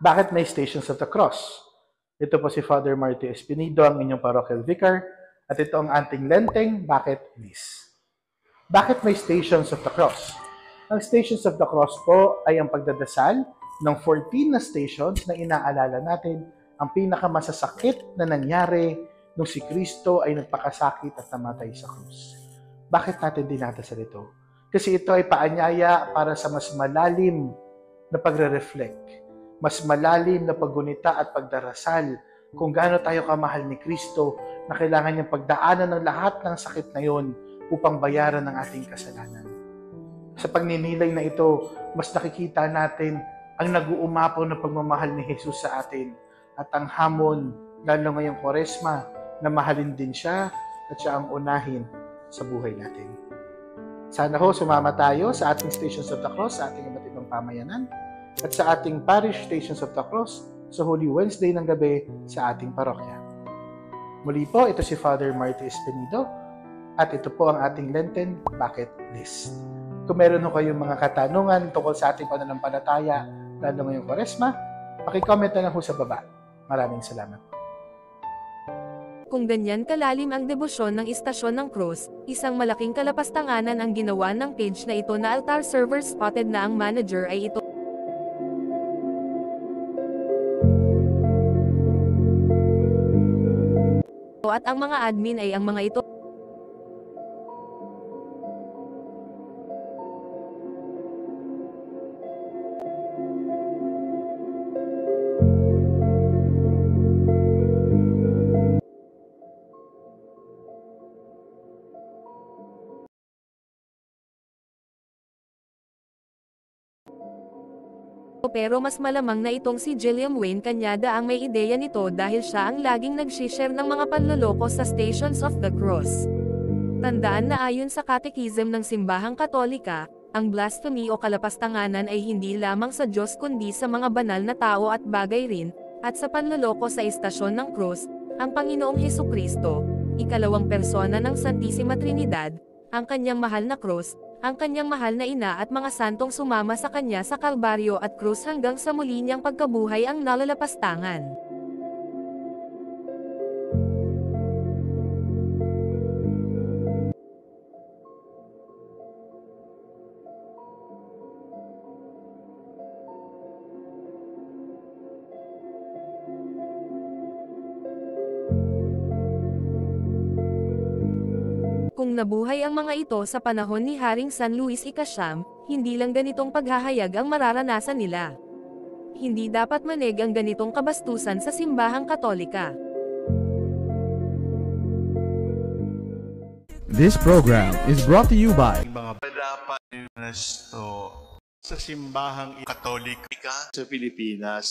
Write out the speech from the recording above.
Bakit may Stations of the Cross? Ito po si Father Marty Espinido, ang inyong parochial vicar, at ito ang ating lenteng Bakit Miss. Bakit may Stations of the Cross? Ang Stations of the Cross po ay ang pagdadasal ng 14 na stations na inaalala natin ang pinakamasasakit na nangyari nung si Kristo ay nagpakasakit at namatay sa krus. Bakit natin dinadasal ito? Kasi ito ay paanyaya para sa mas malalim na pagre-reflect, mas malalim na paggunita at pagdarasal kung gaano tayo kamahal ni Kristo na kailangan niyang pagdaanan ng lahat ng sakit na yon upang bayaran ang ating kasalanan. Sa pagninilay na ito, mas nakikita natin ang nag-uumapaw na pagmamahal ni Jesus sa atin at ang hamon, lalo ngayong Kwaresma, na mahalin din siya at siya ang unahin sa buhay natin. Sana ho sumama tayo sa ating Stations of the Cross, sa ating iba't ibang pamayanan, at sa ating Parish Stations of the Cross sa Holy Wednesday ng gabi sa ating parokya. Muli po, ito si Father Marty Espinido at ito po ang ating Lenten Bucket List. Kung meron ho kayong mga katanungan tungkol sa ating pananampalataya, lalo ngayong Kwaresma, pakicomment na lang ho sa baba. Maraming salamat. Kung ganyan kalalim ang debosyon ng Istasyon ng Krus, isang malaking kalapastanganan ang ginawa ng page na ito na altar server spotted na ang manager ay ito. At ang mga admin ay ang mga ito. Pero mas malamang na itong si Gilliam Wayne Cañada ang may ideya nito dahil siya ang laging nag-share ng mga panloloko sa Stations of the Cross. Tandaan na ayon sa Catechism ng Simbahang Katolika, ang blasphemy o kalapastanganan ay hindi lamang sa Diyos kundi sa mga banal na tao at bagay rin, at sa panloloko sa Istasyon ng Krus, ang Panginoong Hesukristo, ikalawang persona ng Santissima Trinidad, ang kanyang mahal na krus, ang kanyang mahal na ina at mga santong sumama sa kanya sa Kalbaryo at krus hanggang sa muli niyang pagkabuhay ang nalalapastangan. Kung nabuhay ang mga ito sa panahon ni Haring San Luis Ikasyam, hindi lang ganitong paghahayag ang mararanasan nila. Hindi dapat manig ang ganitong kabastusan sa Simbahang Katolika. This program is brought to you by mga dapat sa Simbahang Katolika sa Pilipinas.